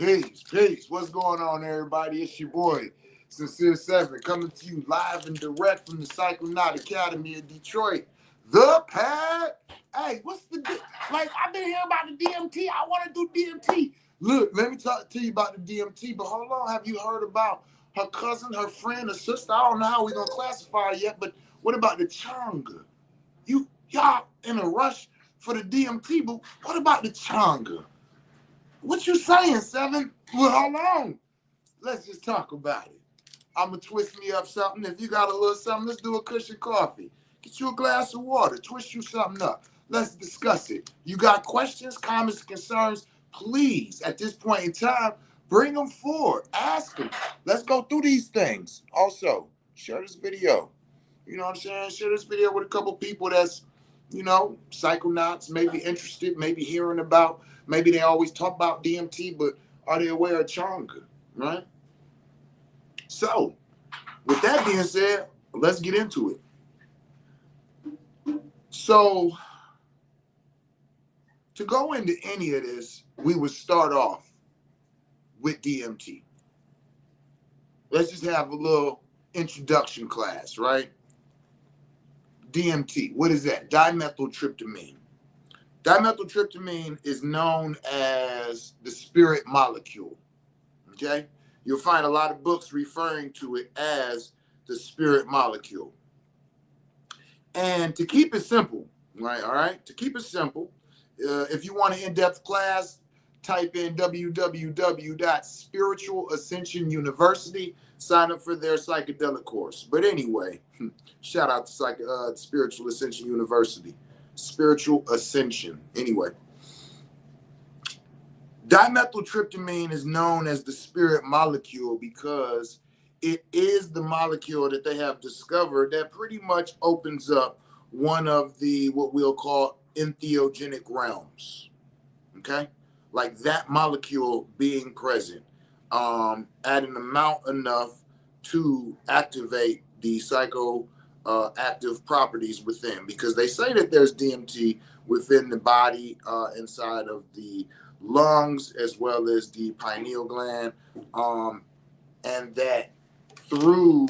Peace, peace. What's going on, everybody? It's your boy, Sincere Seven, coming to you live and direct from the Psychonaut Academy of Detroit. The Pad. Hey, what's the like? I've been hearing about the DMT. I want to do DMT. Look, let me talk to you about the DMT. But hold on, have you heard about her cousin, her friend, her sister? I don't know how we're gonna classify it yet. But what about the Changa? Y'all in a rush for the DMT, but what about the Changa? What you saying, Seven? Well, hold on. Let's just talk about it. I'ma twist me up something. If you got a little something, let's do a cushion coffee. Get you a glass of water. Twist you something up. Let's discuss it. You got questions, comments, concerns? Please, at this point in time, bring them forward. Ask them. Let's go through these things. Also, share this video. You know what I'm saying? Share this video with a couple people that's, psychonauts, maybe interested, maybe hearing about. Maybe they always talk about DMT, but are they aware of Changa, right? So, with that being said, let's get into it. So, to go into any of this, we would start off with DMT. Let's just have a little introduction class, right? DMT, what is that? Dimethyltryptamine. Dimethyltryptamine is known as the spirit molecule, okay? You'll find a lot of books referring to it as the spirit molecule. And to keep it simple, right, all right? To keep it simple, if you want an in-depth class, type in www.Spiritual Ascension University, sign up for their psychedelic course. But anyway, shout out to Spiritual Ascension University. Spiritual Ascension. Anyway, dimethyltryptamine is known as the spirit molecule because it is the molecule that they have discovered that pretty much opens up one of the what we'll call entheogenic realms. Okay, like that molecule being present at an amount enough to activate the active properties within, because they say that there's DMT within the body, inside of the lungs, as well as the pineal gland, and that through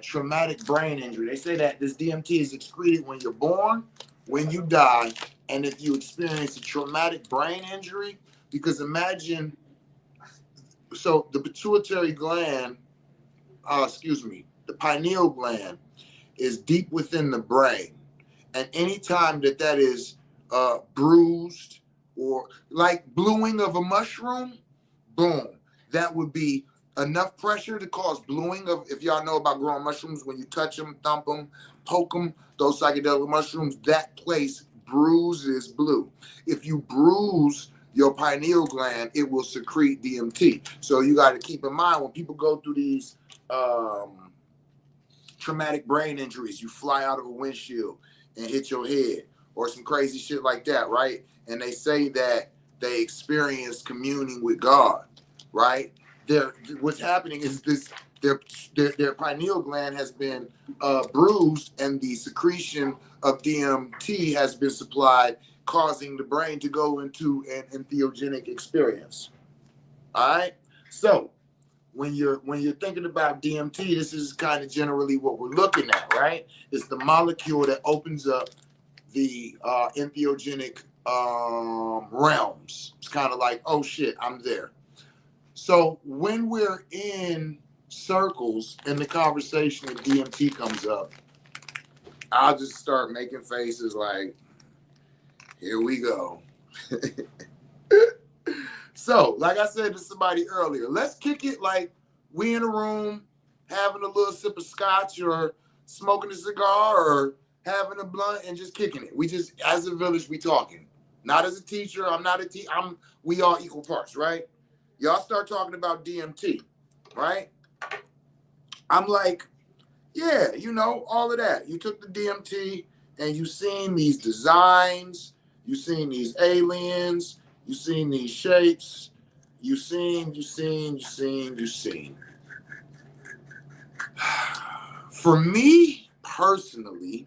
traumatic brain injury, they say that this DMT is excreted when you're born, when you die, and if you experience a traumatic brain injury. Because imagine, so the pituitary gland, the pineal gland is deep within the brain. And anytime that is bruised, or like bluing of a mushroom, boom, that would be enough pressure to cause bluing of, if y'all know about growing mushrooms, when you touch them, thump them, poke them, those psychedelic mushrooms, that place bruises blue. If you bruise your pineal gland, it will secrete DMT. So you got to keep in mind when people go through these traumatic brain injuries, you fly out of a windshield and hit your head or some crazy shit like that, right? And they say that they experience communing with God, right? What's happening is their pineal gland has been bruised, and the secretion of DMT has been supplied, causing the brain to go into an entheogenic experience. All right, so when you're thinking about DMT, this is kind of generally what we're looking at, right? It's the molecule that opens up the entheogenic realms. It's kind of like, oh shit, I'm there. So when we're in circles and the conversation of DMT comes up, I'll just start making faces like, here we go. So, like I said to somebody earlier, let's kick it like we in a room having a little sip of scotch or smoking a cigar or having a blunt and just kicking it. We just, as a village, we talking. Not as a teacher. I'm not a teacher. We all equal parts, right? Y'all start talking about DMT, right? I'm like, yeah, all of that. You took the DMT and you seen these designs, you seen these aliens, you seen these shapes, you seen. For me personally,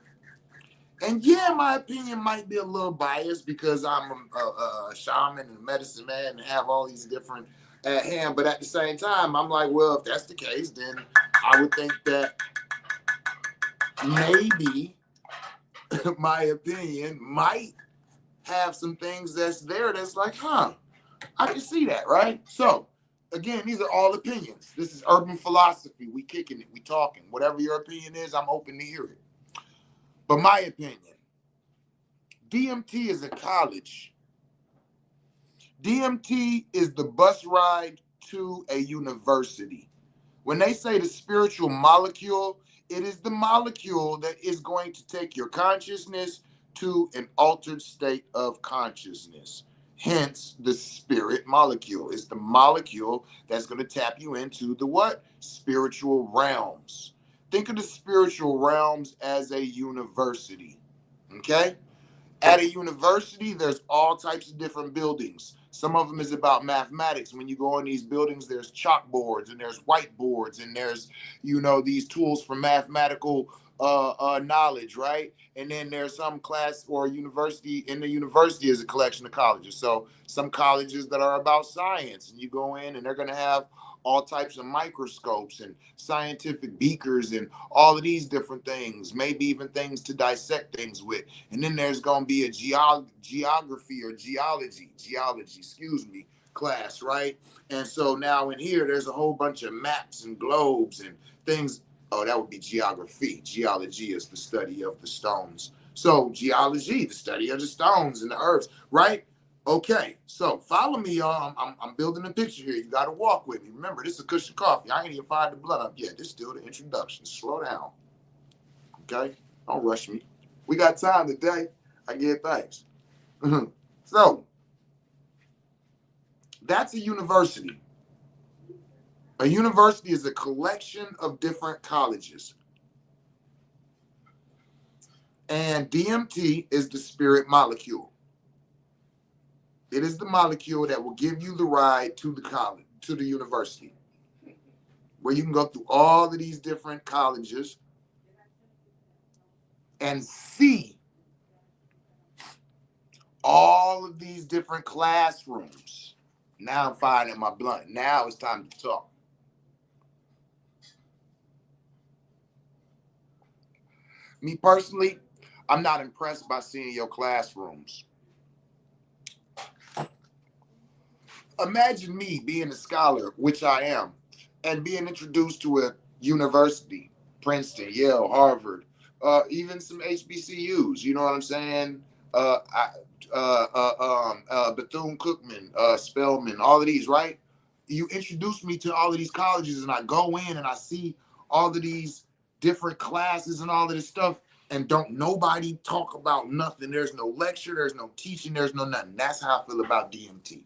And yeah, my opinion might be a little biased because I'm a shaman and a medicine man and have all these different at hand. But at the same time, I'm like, well, if that's the case, then I would think that maybe my opinion might have some things that's there that's like, huh, I can see that, right? So again, these are all opinions. This is urban philosophy. We kicking it, we talking. Whatever your opinion is, I'm open to hear it. But my opinion, DMT is a college. DMT is the bus ride to a university. When they say the spiritual molecule, it is the molecule that is going to take your consciousness to an altered state of consciousness. Hence, the spirit molecule is the molecule that's going to tap you into the what? Spiritual realms. Think of the spiritual realms as a university. Okay? At a university, there's all types of different buildings. Some of them is about mathematics. When you go in these buildings, there's chalkboards and there's whiteboards and there's, these tools for mathematical knowledge, right? And then there's some class or university. In the university is a collection of colleges. So some colleges that are about science, and you go in and they're going to have all types of microscopes and scientific beakers and all of these different things, maybe even things to dissect things with. And then there's going to be a geography or geology class, right? And so now in here, there's a whole bunch of maps and globes and things. Oh, that would be geography. Geology is the study of the stones. So geology, the study of the stones and the earths, right? Okay, so follow me, y'all. I'm building a picture here. You got to walk with me. Remember, this is a cushion coffee. I ain't even fired the blood up yet. This is still the introduction. Slow down. Okay? Don't rush me. We got time today. I get thanks. So, that's a university. A university is a collection of different colleges. And DMT is the spirit molecule. It is the molecule that will give you the ride to the college, to the university, where you can go through all of these different colleges and see all of these different classrooms. Now I'm firing my blunt. Now it's time to talk. Me personally, I'm not impressed by seeing your classrooms. Imagine me being a scholar, which I am, and being introduced to a university, Princeton, Yale, Harvard, even some HBCUs. You know what I'm saying? Bethune-Cookman, Spelman, all of these, right? You introduce me to all of these colleges, and I go in and I see all of these different classes and all of this stuff, and don't nobody talk about nothing. There's no lecture, there's no teaching, there's no nothing. That's how I feel about DMT.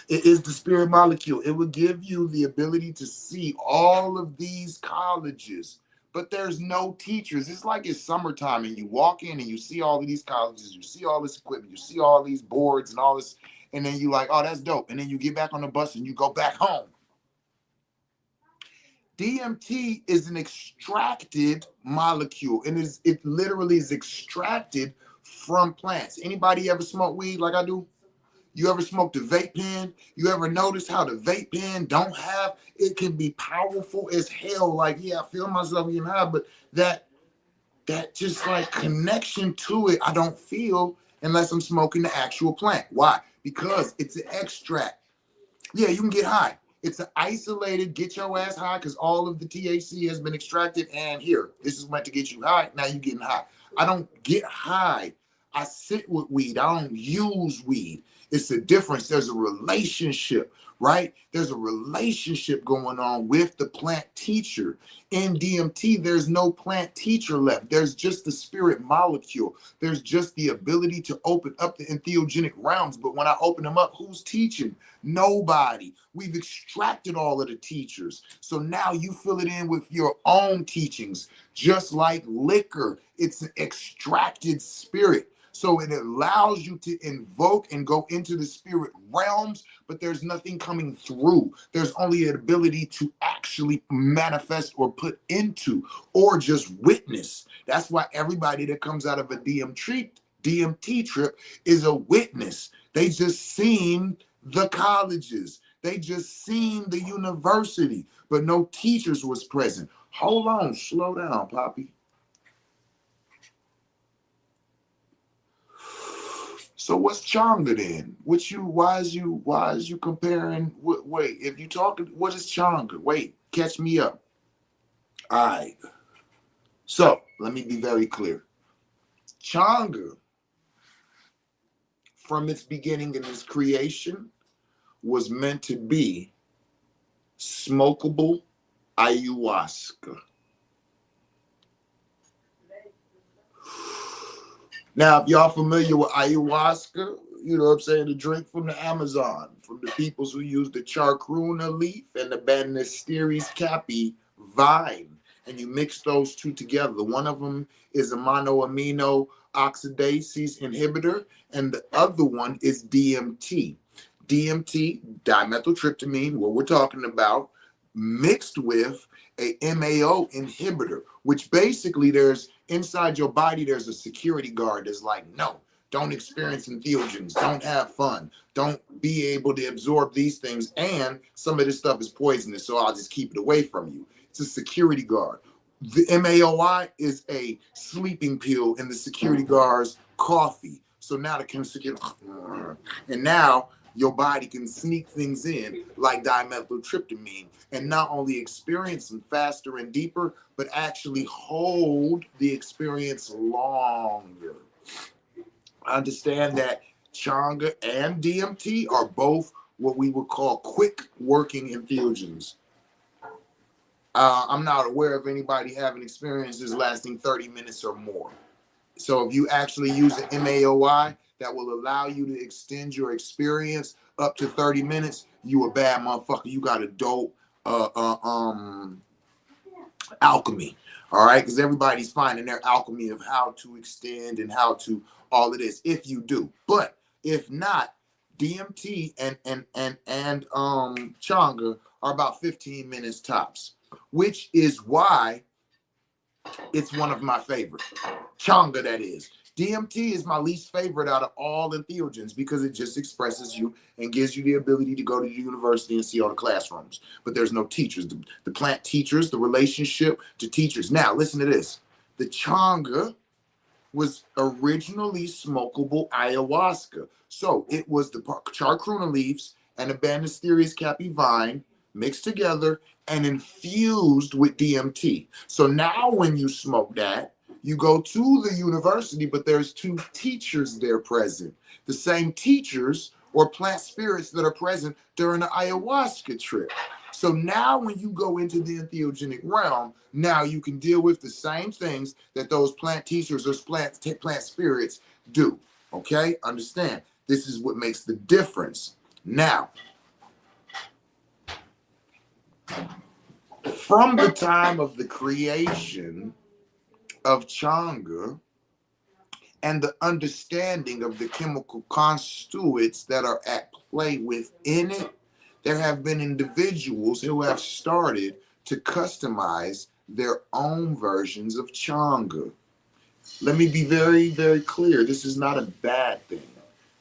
It is the spirit molecule. It will give you the ability to see all of these colleges, but there's no teachers. It's like it's summertime and you walk in and you see all of these colleges, you see all this equipment, you see all these boards and all this, and then you like, oh, that's dope. And then you get back on the bus and you go back home. DMT is an extracted molecule, and it literally is extracted from plants. Anybody ever smoke weed like I do? You ever smoked a vape pen? You ever notice how the vape pen don't have, it can be powerful as hell. Like, yeah, I feel myself getting high, but that just like connection to it, I don't feel unless I'm smoking the actual plant. Why? Because it's an extract. Yeah, you can get high. It's an isolated, get your ass high because all of the THC has been extracted. And here, this is meant to get you high. Now you're getting high. I don't get high. I sit with weed. I don't use weed. It's a difference. There's a relationship, right? There's a relationship going on with the plant teacher. In DMT, there's no plant teacher left. There's just the spirit molecule. There's just the ability to open up the entheogenic realms. But when I open them up, who's teaching? Nobody. We've extracted all of the teachers. So now you fill it in with your own teachings, just like liquor. It's an extracted spirit. So it allows you to invoke and go into the spirit realms, but there's nothing coming through. There's only an ability to actually manifest or put into or just witness. That's why everybody that comes out of a DMT trip is a witness. They just seen the colleges. They just seen the university, but no teachers was present. Hold on, slow down, Poppy. So what's Changa then? Why is you comparing? Wait, if you talking, what is Changa? Wait, catch me up. All right. So let me be very clear. Changa, from its beginning and its creation, was meant to be smokable ayahuasca. Now, if y'all familiar with ayahuasca, you know what I'm saying, the drink from the Amazon, from the peoples who use the charcruna leaf and the Banisteris capi vine, and you mix those two together. One of them is a monoamino oxidase inhibitor, and the other one is DMT. DMT, dimethyltryptamine, what we're talking about, mixed with a MAO inhibitor, which basically there's inside your body, there's a security guard that's like, no, don't experience entheogens, don't have fun, don't be able to absorb these things, and some of this stuff is poisonous, so I'll just keep it away from you. It's a security guard. The MAOI is a sleeping pill in the security guard's coffee. So now the security, and now your body can sneak things in like dimethyltryptamine and not only experience them faster and deeper, but actually hold the experience longer. Understand that Changa and DMT are both what we would call quick working entheogens. I'm not aware of anybody having experiences lasting 30 minutes or more. So if you actually use an MAOI that will allow you to extend your experience up to 30 minutes, you a bad motherfucker. You got a dope alchemy. All right, because everybody's finding their alchemy of how to extend and how to all of this. If you do, but if not, DMT and Changa are about 15 minutes tops, which is why it's one of my favorites. Changa, that is. DMT is my least favorite out of all entheogens because it just expresses you and gives you the ability to go to the university and see all the classrooms. But there's no teachers. The plant teachers, the relationship to teachers. Now, listen to this. The Changa was originally smokable ayahuasca. So it was the charcruna leaves and the Banisteris capi vine mixed together and infused with DMT. So now when you smoke that, you go to the university, but there's two teachers there present. The same teachers or plant spirits that are present during the ayahuasca trip. So now when you go into the entheogenic realm, now you can deal with the same things that those plant teachers or plant spirits do. Okay? Understand? This is what makes the difference. Now, from the time of the creation of Changa and the understanding of the chemical constituents that are at play within it, there have been individuals who have started to customize their own versions of Changa. Let me be very, very clear. This is not a bad thing.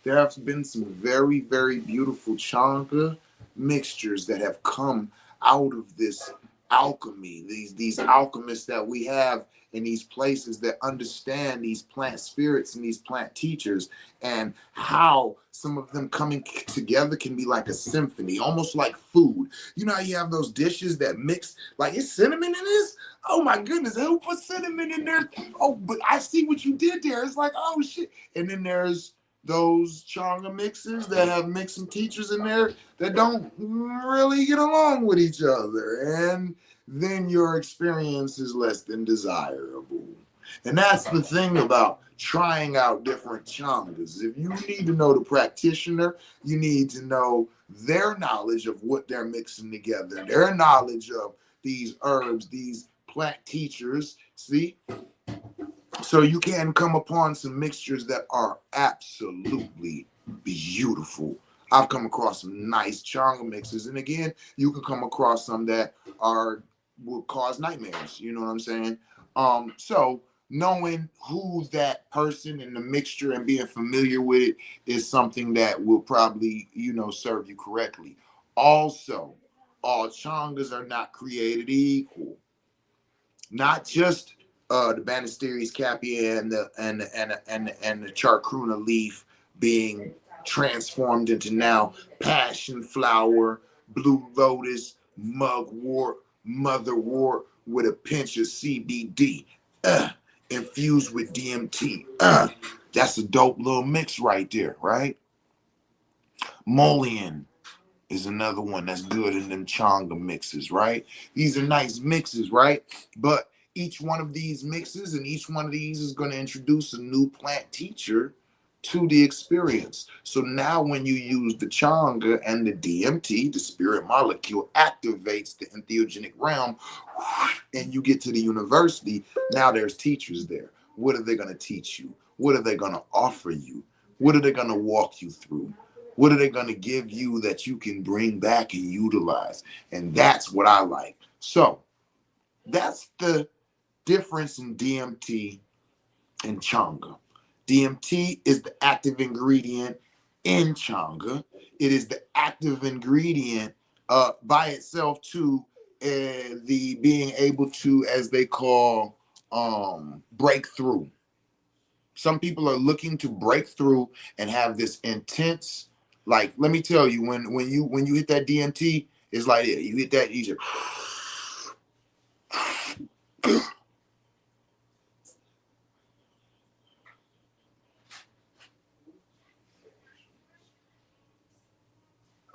There have been some very, very beautiful Changa mixtures that have come out of this alchemy, these alchemists that we have in these places that understand these plant spirits and these plant teachers, and how some of them coming together can be like a symphony, almost like food. You know how you have those dishes that mix, like, it's cinnamon in this? Oh my goodness, who put cinnamon in there? Oh, but I see what you did there. It's like, oh shit. And then there's those Changa mixers that have mixed some teachers in there that don't really get along with each other. And then your experience is less than desirable. And that's the thing about trying out different Changas. If you need to know the practitioner, you need to know their knowledge of what they're mixing together, their knowledge of these herbs, these plant teachers. See, So you can come upon some mixtures that are absolutely beautiful. I've come across some nice Changa mixes, and again, you can come across some that are will cause nightmares. You know what I'm saying? So knowing who that person and the mixture and being familiar with it is something that will probably, serve you correctly. Also, all Changas are not created equal. Not just the Banisteries Cappy and the Charcruna leaf being transformed into now passion flower, blue lotus, mugwort, motherwort with a pinch of CBD, infused with DMT. That's a dope little mix right there, right? Molian is another one that's good in them Changa mixes, right? These are nice mixes, right? But each one of these mixes and each one of these is going to introduce a new plant teacher to the experience. So now when you use the Changa and the DMT, the spirit molecule activates the entheogenic realm, and you get to the university, now there's teachers there. What are they going to teach you? What are they going to offer you? What are they going to walk you through? What are they going to give you that you can bring back and utilize? And that's what I like. So that's the difference in DMT and Changa. DMT is the active ingredient in Changa. It is the active ingredient by itself to the being able to, as they call, break through. Some people are looking to break through and have this intense, like, let me tell you, when you hit that DMT, it's like, yeah, you hit that, you just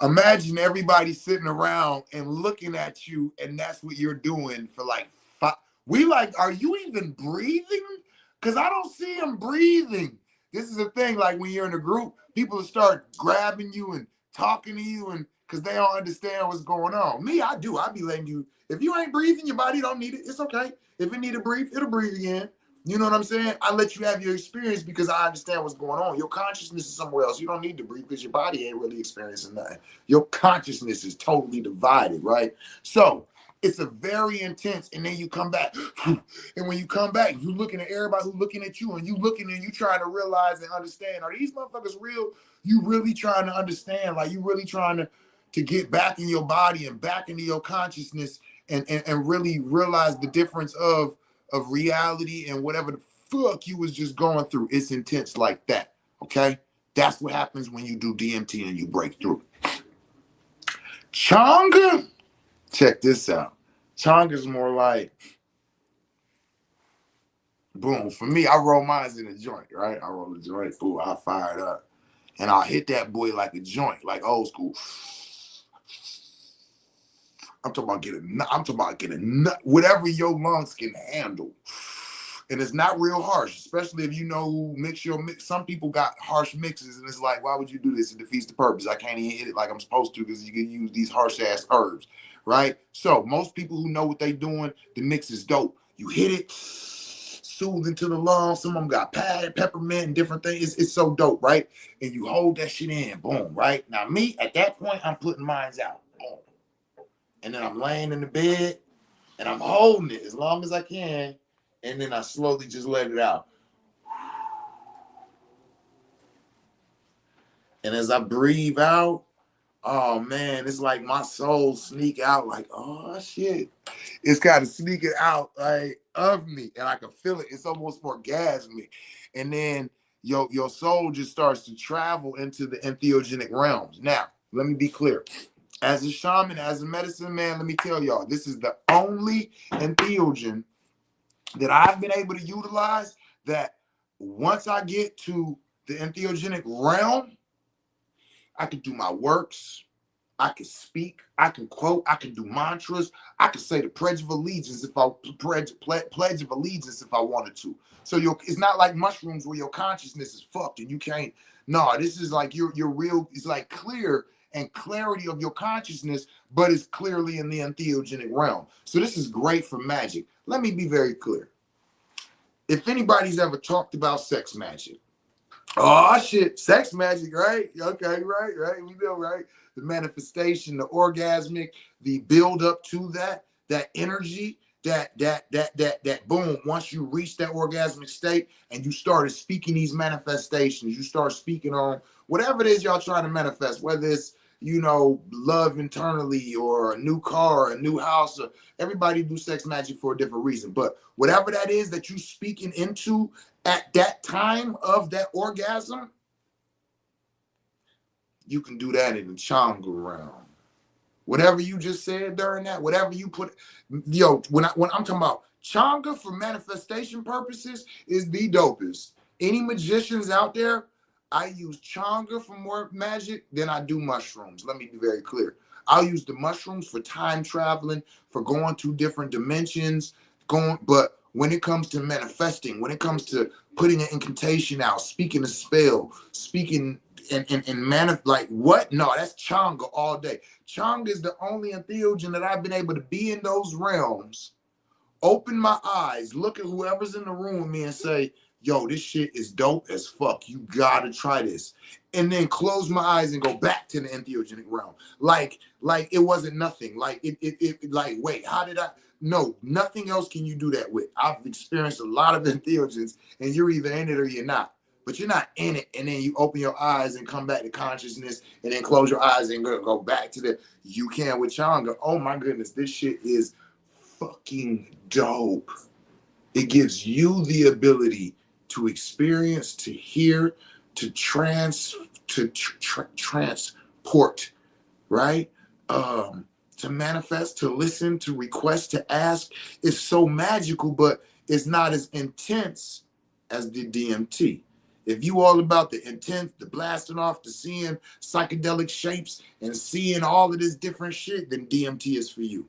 imagine everybody sitting around and looking at you, and that's what you're doing for like five. We like, are you even breathing? Because I don't see him breathing. This is the thing, like when you're in a group, people start grabbing you and talking to you, and because they don't understand what's going on. Me, I do. I be letting you, if you ain't breathing, your body don't need it. It's okay. If it need to breathe, it'll breathe again. You know what I'm saying? I let you have your experience because I understand what's going on. Your consciousness is somewhere else. You don't need to breathe because your body ain't really experiencing nothing. Your consciousness is totally divided, right? So it's a very intense, and then you come back. And when you come back, you looking at everybody who's looking at you, and you looking and you trying to realize and understand, are these motherfuckers real? You really trying to understand, like you really trying to get back in your body and back into your consciousness and really realize the difference of reality and whatever the fuck you was just going through. It's intense like that. Okay, that's what happens when you do DMT and you break through. Changa, check this out. Changa's more like, boom. For me, I roll mine in a joint, right? I roll a joint, boom, I fire it up, and I'll hit that boy like a joint, like old school. I'm talking about getting nut, whatever your lungs can handle. And it's not real harsh, especially if you know who mix your mix. Some people got harsh mixes, and it's like, why would you do this? It defeats the purpose. I can't even hit it like I'm supposed to because you can use these harsh ass herbs, right? So most people who know what they doing, the mix is dope. You hit it, soothing to the lungs. Some of them got peppermint and different things. It's so dope, right? And you hold that shit in, boom, right? Now me, at that point, I'm putting mines out. Boom. And then I'm laying in the bed, and I'm holding it as long as I can. And then I slowly just let it out. And as I breathe out, oh man, it's like my soul sneak out like, oh shit. It's kind of sneaking out like of me. And I can feel it. It's almost orgasmic. And then your soul just starts to travel into the entheogenic realms. Now, let me be clear. As a shaman, as a medicine man, let me tell y'all, this is the only entheogen that I've been able to utilize that once I get to the entheogenic realm, I can do my works, I can speak, I can quote, I can do mantras, I can say the Pledge of Allegiance if I pledge of Allegiance if I wanted to. So it's not like mushrooms where your consciousness is fucked and you can't. No, this is like your real. It's like clear and clarity of your consciousness, but it's clearly in the entheogenic realm. So this is great for magic. Let me be very clear. If anybody's ever talked about sex magic, oh shit, sex magic, right? Okay, right. We know, right? The manifestation, the orgasmic, the build up to that energy, that boom. Once you reach that orgasmic state and you started speaking these manifestations, you start speaking on whatever it is y'all trying to manifest, whether it's love internally or a new car, a new house, or everybody do sex magic for a different reason. But whatever that is that you speaking into at that time of that orgasm, you can do that in the Changa realm. Whatever you just said during that, whatever you put, when I'm talking about Changa for manifestation purposes is the dopest. Any magicians out there, I use Changa for more magic than I do mushrooms. Let me be very clear. I'll use the mushrooms for time traveling, for going to different dimensions, but when it comes to manifesting, when it comes to putting an incantation out, speaking a spell, speaking and like what? No, that's Changa all day. Changa is the only entheogen that I've been able to be in those realms, open my eyes, look at whoever's in the room with me and say, yo, this shit is dope as fuck. You gotta try this. And then close my eyes and go back to the entheogenic realm. Like it wasn't nothing. Like like, wait, how did I? No, nothing else can you do that with. I've experienced a lot of entheogens, and you're either in it or you're not. But you're not in it, and then you open your eyes and come back to consciousness, and then close your eyes and go back to the. You can with Changa. Oh my goodness, this shit is fucking dope. It gives you the ability to experience, to hear, to transport, right? To manifest, to listen, to request, to ask. It's so magical, but it's not as intense as the DMT. If you all about the intent, the blasting off, the seeing psychedelic shapes and seeing all of this different shit, then DMT is for you.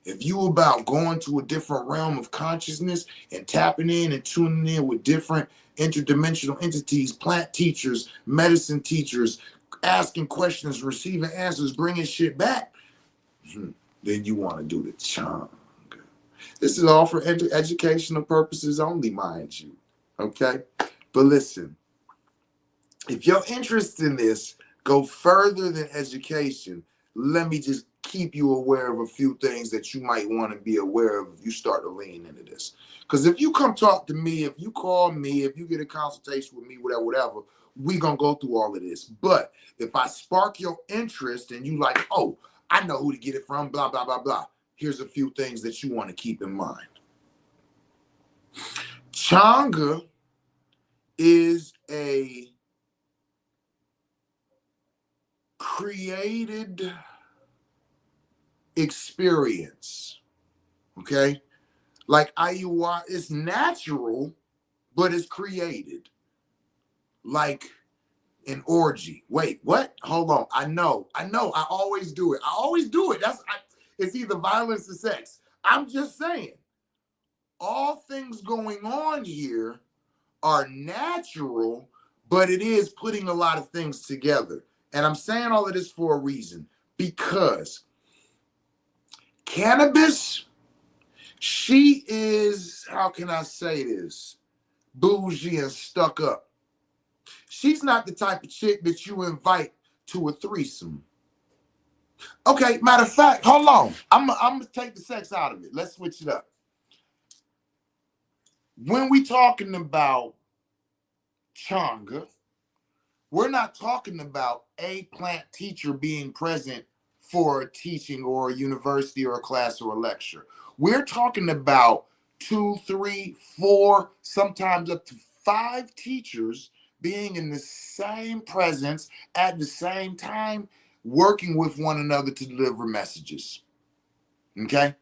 If you about going to a different realm of consciousness and tapping in and tuning in with different interdimensional entities, plant teachers, medicine teachers, asking questions, receiving answers, bringing shit back, then you want to do the Changa. This is all for educational purposes only, mind you. Okay? But listen, if your interest in this go further than education, let me just keep you aware of a few things that you might want to be aware of if you start to lean into this. Because if you come talk to me, if you call me, if you get a consultation with me, whatever, we going to go through all of this. But if I spark your interest and you like, oh, I know who to get it from, blah, blah, blah, blah. Here's a few things that you want to keep in mind. Changa is a created experience, okay? Like ayahuasca, it's natural, but it's created. Like an orgy. Wait, what? Hold on. I know. I always do it. It's either violence or sex. I'm just saying, all things going on here are natural, but it is putting a lot of things together. And I'm saying all of this for a reason, because cannabis, she is, how can I say this, bougie and stuck up. She's not the type of chick that you invite to a threesome. Okay, matter of fact, hold on. I'm gonna take the sex out of it. Let's switch it up. When we talking about Changa, we're not talking about a plant teacher being present for a teaching or a university or a class or a lecture. We're talking about 2, 3, 4, sometimes up to 5 teachers being in the same presence at the same time, working with one another to deliver messages. Okay?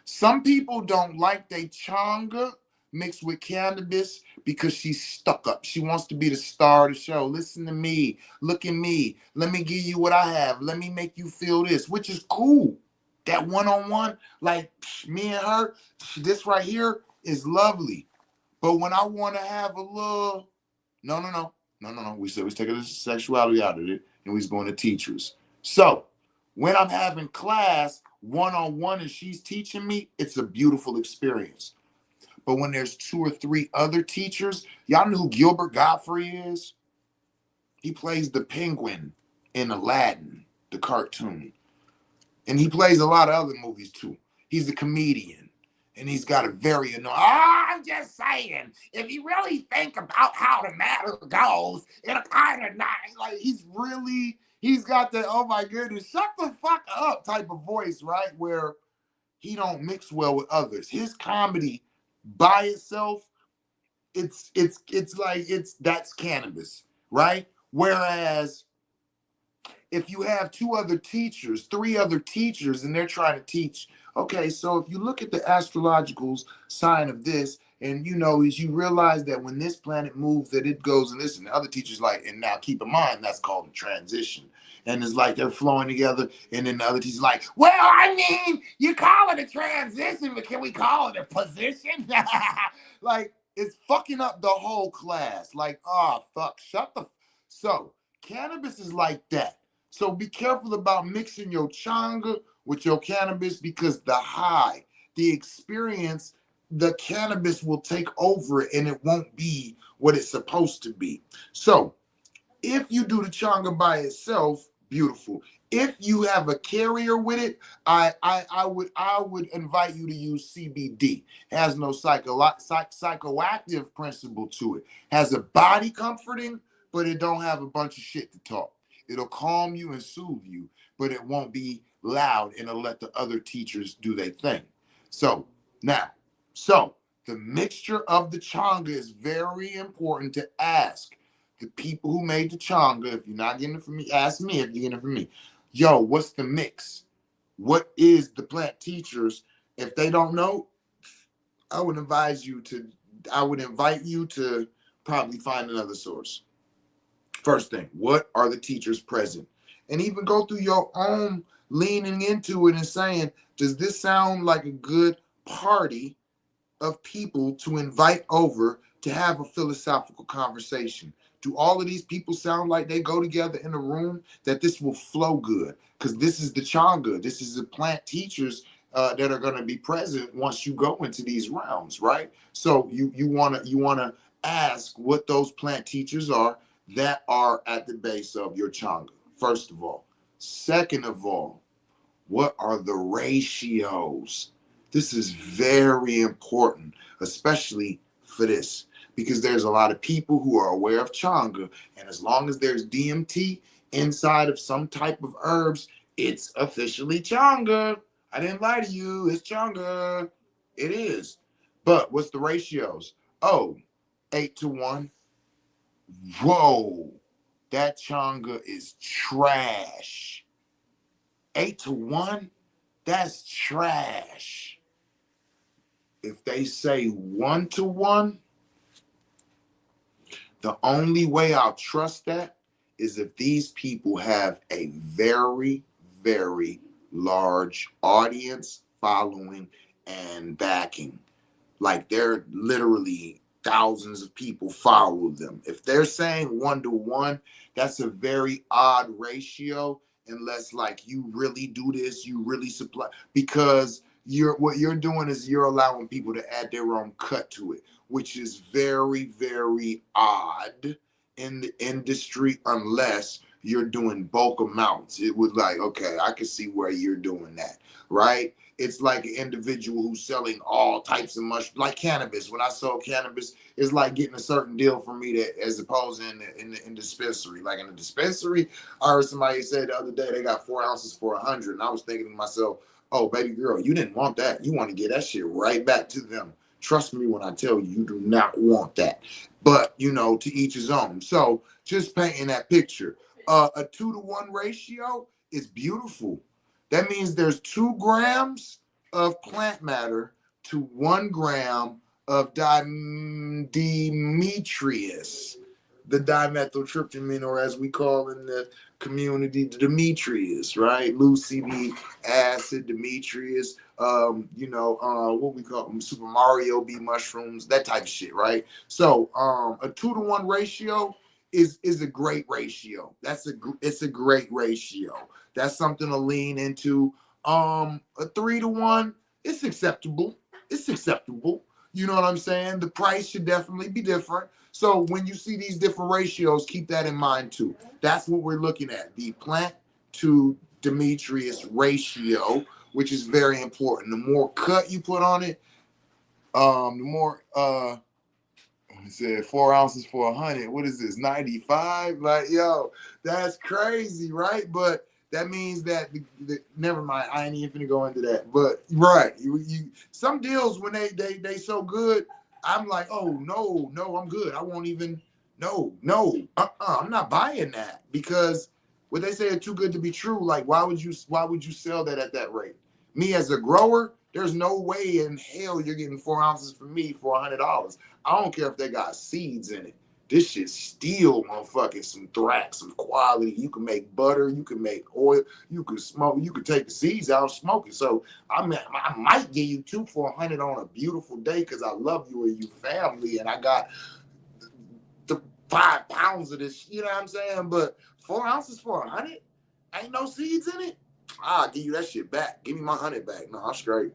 Some people don't like they Changa mixed with cannabis because she's stuck up. She wants to be the star of the show. Listen to me. Look at me. Let me give you what I have. Let me make you feel this, which is cool. That one-on-one, like me and her, this right here is lovely. But when I want to have a little, no. We said we're taking the sexuality out of it and we're going to teachers. So when I'm having class one-on-one and she's teaching me, it's a beautiful experience. But when there's 2 or 3 other teachers, y'all know who Gilbert Godfrey is? He plays the penguin in Aladdin, the cartoon. And he plays a lot of other movies too. He's a comedian. And he's got a very annoying. Oh, I'm just saying, if you really think about how the matter goes, it'll kind of not. Like, he's got that, oh my goodness, shut the fuck up type of voice, right? Where he don't mix well with others. His comedy by itself, that's cannabis, right? Whereas if you have 2 other teachers, 3 other teachers, and they're trying to teach, okay, so if you look at the astrological sign of this, and as you realize that when this planet moves, that it goes in this, and the other teachers like, and now keep in mind, that's called a transition. And it's like they're flowing together, and then the other teacher's like, well, I mean, you call it a transition, but can we call it a position? Like, it's fucking up the whole class. Like, oh, fuck, shut the. So, cannabis is like that. So be careful about mixing your changa with your cannabis, because the experience, the cannabis will take over and it won't be what it's supposed to be. So if you do the changa by itself, beautiful. If you have a carrier with it, I would invite you to use CBD. It has no psychoactive principle to it. Has a body comforting, but it don't have a bunch of shit to talk. It'll calm you and soothe you, but it won't be loud, and it'll let the other teachers do their thing. So the mixture of the changa is very important to ask the people who made the changa. If you're not getting it from me, ask me if you're getting it from me. Yo, what's the mix? What is the plant teachers? If they don't know, I would invite you to probably find another source. First thing, what are the teachers present? And even go through your own leaning into it and saying, does this sound like a good party of people to invite over to have a philosophical conversation? Do all of these people sound like they go together in a room, that this will flow good? Because this is the changa. This is the plant teachers that are going to be present once you go into these realms, right? So you wanna ask what those plant teachers are that are at the base of your changa, first of all. Second of all, what are the ratios? This is very important, especially for this, because there's a lot of people who are aware of changa, and as long as there's DMT inside of some type of herbs, it's officially changa. I didn't lie to you, it's changa. It is. But what's the ratios? Oh, 8-to-1. Whoa, that changa is trash. 8-to-1, that's trash. If they say 1-to-1, the only way I'll trust that is if these people have a very, very large audience, following, and backing. Like, they're literally thousands of people follow them. If they're saying 1-to-1, that's a very odd ratio, unless like you really do this, you really supply, because what you're doing is you're allowing people to add their own cut to it, which is very, very odd in the industry, unless you're doing bulk amounts. It would, like, okay, I can see where you're doing that, right? It's like an individual who's selling all types of like cannabis. When I sold cannabis, it's like getting a certain deal from me, that, as opposed to in the dispensary. Like in the dispensary, I heard somebody say the other day they got 4 ounces for 100, and I was thinking to myself, oh, baby girl, you didn't want that. You want to get that shit right back to them. Trust me when I tell you, you do not want that. But, to each his own. So just painting that picture. A 2-to-1 ratio is beautiful. That means there's 2 grams of plant matter to 1 gram of Demetrius, the dimethyltryptamine, or as we call in the community, the Demetrius, right? Lucy B acid, Demetrius, what we call them, Super Mario B mushrooms, that type of shit, right? So a 2-to-1 ratio is a great ratio. It's a great ratio. That's something to lean into. A 3-to-1, it's acceptable. It's acceptable. You know what I'm saying? The price should definitely be different. So when you see these different ratios, keep that in mind too. That's what we're looking at, the plant to Demetrius ratio, which is very important. The more cut you put on it, the more he said 4 ounces for 100. What is this? 95? Like, yo, that's crazy, right? But that means that never mind. I ain't even finna go into that. But right, you some deals when they so good, I'm like, oh no, I'm good. I won't even I'm not buying that because what they say are too good to be true. Like, why would you sell that at that rate? Me as a grower, there's no way in hell you're getting 4 ounces from me for $100. I don't care if they got seeds in it. This shit still motherfucking some thrax, some quality. You can make butter, you can make oil, you can smoke, you can take the seeds out and smoke it. So I might give you 2 for 100 on a beautiful day because I love you and you family, and I got the 5 pounds of this. You know what I'm saying? But 4 ounces for 100, ain't no seeds in it. I'll give you that shit back. Give me my 100 back. No, I'm straight.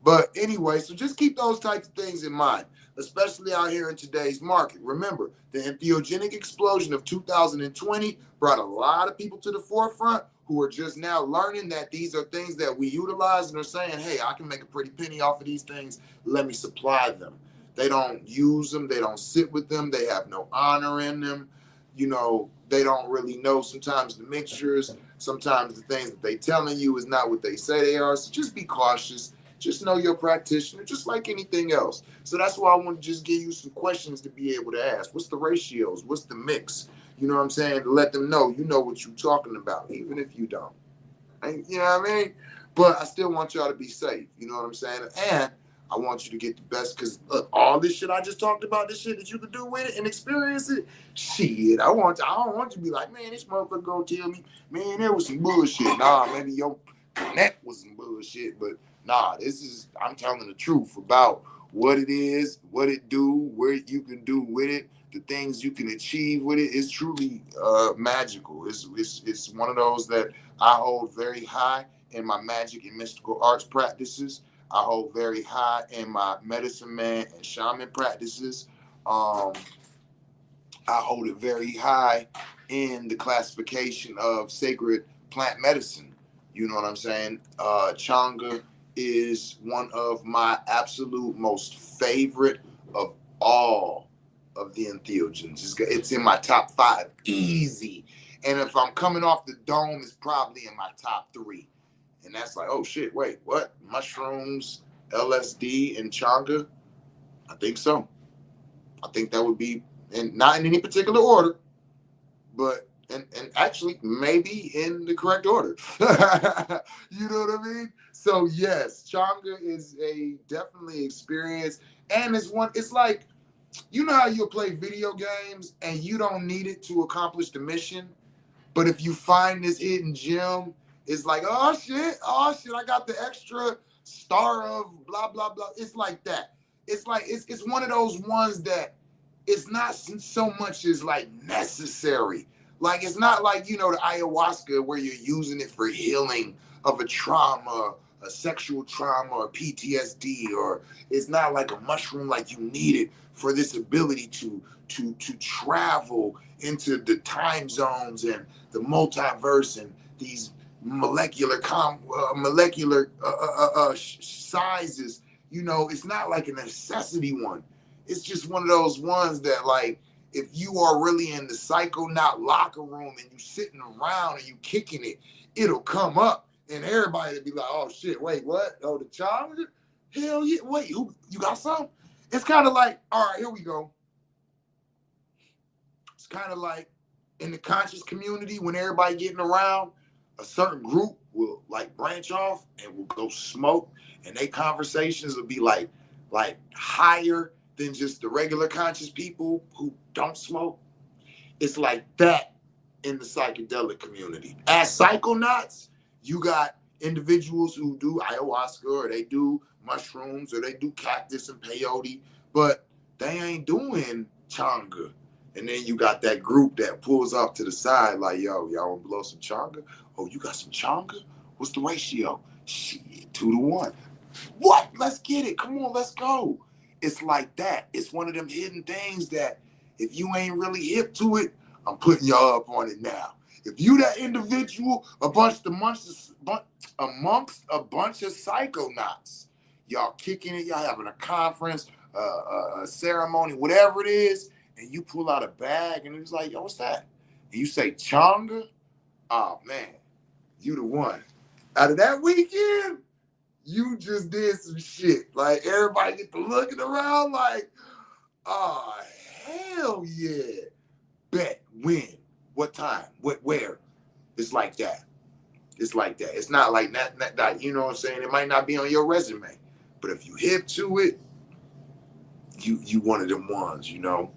But anyway, so just keep those types of things in mind, especially out here in today's market. Remember, the entheogenic explosion of 2020 brought a lot of people to the forefront who are just now learning that these are things that we utilize and are saying, hey, I can make a pretty penny off of these things. Let me supply them. They don't use them. They don't sit with them. They have no honor in them. You know, they don't really know sometimes the mixtures. Sometimes the things that they telling you is not what they say they are. So just be cautious. Just know your practitioner, just like anything else. So that's why I want to just give you some questions to be able to ask. What's the ratios? What's the mix? You know what I'm saying? To let them know you know what you're talking about, even if you don't. You know what I mean? But I still want y'all to be safe. You know what I'm saying? And I want you to get the best, because look, all this shit I just talked about, this shit that you can do with it and experience it, shit, I don't want you to be like, man, this motherfucker gonna tell me, man, there was some bullshit. Nah, maybe your neck was some bullshit, but nah, I'm telling the truth about what it is, what it do, where you can do with it, the things you can achieve with it. It's truly magical. It's one of those that I hold very high in my magic and mystical arts practices. I hold very high in my medicine man and shaman practices. I hold it very high in the classification of sacred plant medicine. You know what I'm saying? Changa is one of my absolute most favorite of all of the entheogens. It's in my top 5, easy. And if I'm coming off the dome, it's probably in my top 3. And that's like, oh shit, wait, what? Mushrooms, LSD, and Changa? I think so. I think that would be, and not in any particular order, but and actually maybe in the correct order. You know what I mean? So yes, Changa is a definitely experience. And it's like, you know how you'll play video games and you don't need it to accomplish the mission, but if you find this hidden gem, it's like, oh shit, I got the extra star of blah blah blah. It's like that. It's like it's one of those ones that it's not so much as like necessary. Like, it's not like, you know, the ayahuasca where you're using it for healing of a trauma, a sexual trauma, or PTSD, or it's not like a mushroom like you need it for this ability to travel into the time zones and the multiverse and these molecular sizes. You know, it's not like a necessity one. It's just one of those ones that, like, if you are really in the psychonaut locker room and you sitting around and you kicking it, it'll come up and everybody will be like, oh shit, wait, what? Oh, the child? Hell yeah, wait, you got some? It's kind of like, all right, here we go. It's kind of like in the conscious community when everybody getting around, a certain group will like branch off and will go smoke, and their conversations will be like higher than just the regular conscious people who don't smoke. It's like that in the psychedelic community. As psychonauts, you got individuals who do ayahuasca, or they do mushrooms, or they do cactus and peyote, but they ain't doing Changa. And then you got that group that pulls off to the side like, yo, y'all want to blow some Changa? Oh, you got some Changa? What's the ratio? Shit, 2 to 1. What? Let's get it. Come on, let's go. It's like that. It's one of them hidden things that if you ain't really hip to it, I'm putting y'all up on it now. If you that individual, amongst a bunch of psychonauts, y'all kicking it, y'all having a conference, a ceremony, whatever it is, and you pull out a bag and it's like, yo, what's that? And you say Changa, oh man, you the one. Out of that weekend, you just did some shit. Like everybody get to looking around like, oh hell yeah. Bet. When? What time? Where? It's like that. It's like that. It's not like that, you know what I'm saying? It might not be on your resume. But if you hip to it, you one of them ones, you know.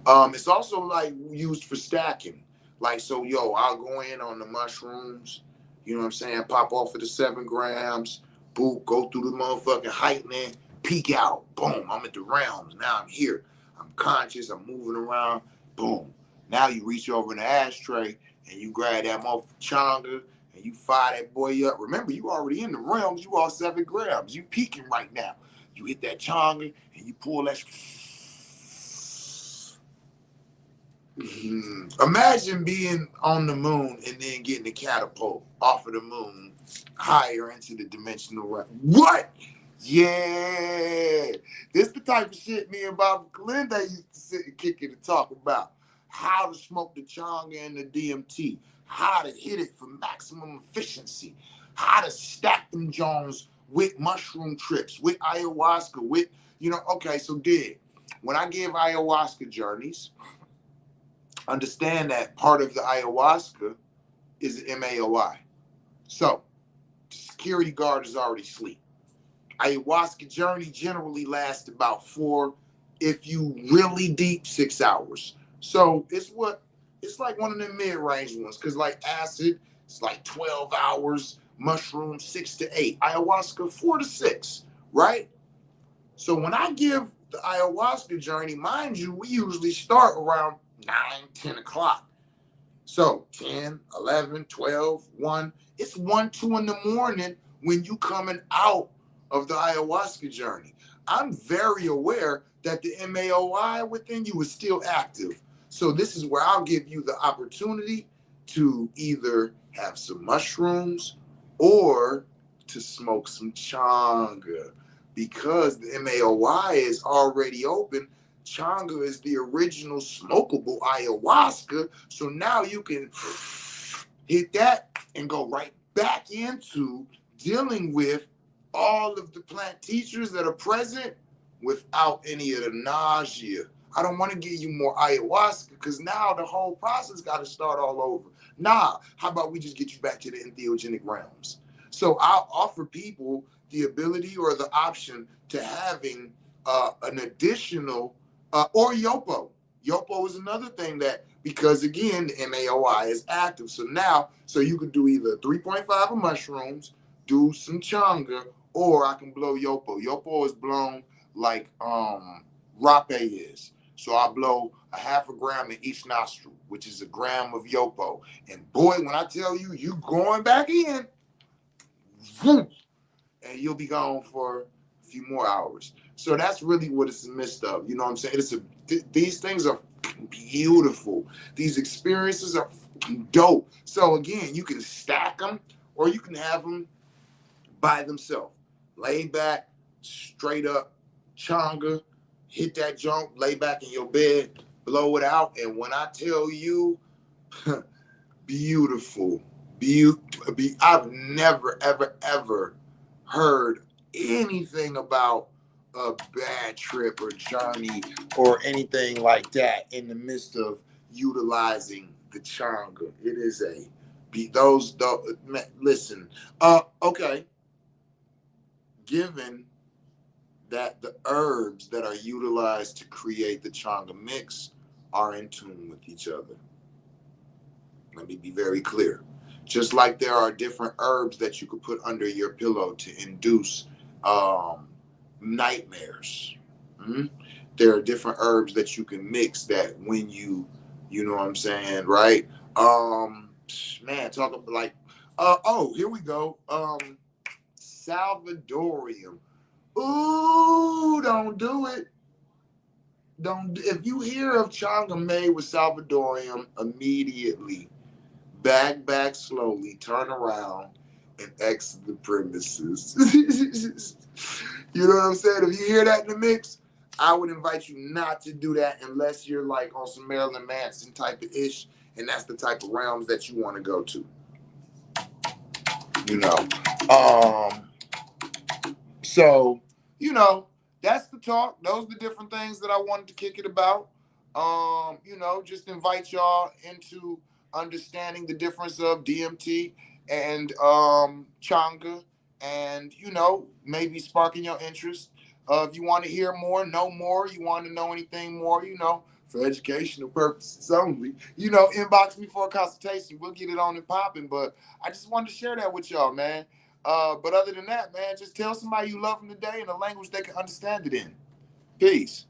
It's also like used for stacking. Like, so yo, I'll go in on the mushrooms, you know what I'm saying? Pop off of the 7 grams, boop, go through the motherfucking heightening, peek out, boom, I'm at the realms. Now I'm here. I'm conscious, I'm moving around, boom. Now you reach over in the ashtray and you grab that motherfucking Changa and you fire that boy up. Remember, you already in the realms, you all 7 grams. You peaking right now. You hit that Changa and you pull that. Imagine being on the moon and then getting a catapult off of the moon higher into the dimensional realm. What? Yeah. This the type of shit me and Bob Kalinda used to sit and kick it and talk about. How to smoke the Changa and the DMT. How to hit it for maximum efficiency. How to stack them Jones with mushroom trips, with ayahuasca, with, you know, okay, so when I give ayahuasca journeys, understand that part of the ayahuasca is MAOI. So, the security guard is already asleep. Ayahuasca journey generally lasts about 4, if you really deep, 6 hours. So, it's like one of the mid-range ones, because like acid, it's like 12 hours, mushroom 6 to 8, ayahuasca 4 to 6, right? So when I give the ayahuasca journey, mind you, we usually start around 9, 10 o'clock. So 10, 11, 12, 1. It's 1, 2 in the morning when you coming out of the ayahuasca journey. I'm very aware that the MAOI within you is still active. So this is where I'll give you the opportunity to either have some mushrooms or to smoke some Changa. Because the MAOI is already open, Changa is the original smokable ayahuasca. So now you can hit that and go right back into dealing with all of the plant teachers that are present without any of the nausea. I don't want to give you more ayahuasca because now the whole process got to start all over. Nah, how about we just get you back to the entheogenic realms? So I'll offer people the ability or the option to having an additional, or Yopo. Yopo is another thing that, because again, the MAOI is active. So now, so you could do either 3.5 of mushrooms, do some Changa, or I can blow Yopo. Yopo is blown like Rape is. So I blow a 0.5 gram in each nostril, which is 1 gram of Yopo. And boy, when I tell you, you going back in, whoop, and you'll be gone for a few more hours. So that's really what it's a midst of. You know what I'm saying? These things are beautiful. These experiences are dope. So again, you can stack them or you can have them by themselves. Lay back, straight up, Changa, hit that junk, lay back in your bed, blow it out. And when I tell you, beautiful, I've never, ever, ever heard anything about a bad trip or journey or anything like that in the midst of utilizing the Changa. It is listen, okay, given that the herbs that are utilized to create the Changa mix are in tune with each other. Let me be very clear. Just like there are different herbs that you could put under your pillow to induce nightmares. Mm-hmm. There are different herbs that you can mix that when you know what I'm saying, right? Man, talk about like, here we go. Salvadorium. Ooh, don't do it. If you hear of Changa made with Salvadorium, immediately back slowly, turn around, and exit the premises. You know what I'm saying? If you hear that in the mix, I would invite you not to do that unless you're like on some Marilyn Manson type of ish, and that's the type of realms that you want to go to. You know. So, that's the talk. Those are the different things that I wanted to kick it about. Just invite y'all into understanding the difference of DMT and Changa, and maybe sparking your interest. If you want to hear more, know more, you want to know anything more, for educational purposes only, inbox me for a consultation. We'll get it on and popping. But I just wanted to share that with y'all, man. But other than that, man, just tell somebody you love them today in a language they can understand it in. Peace.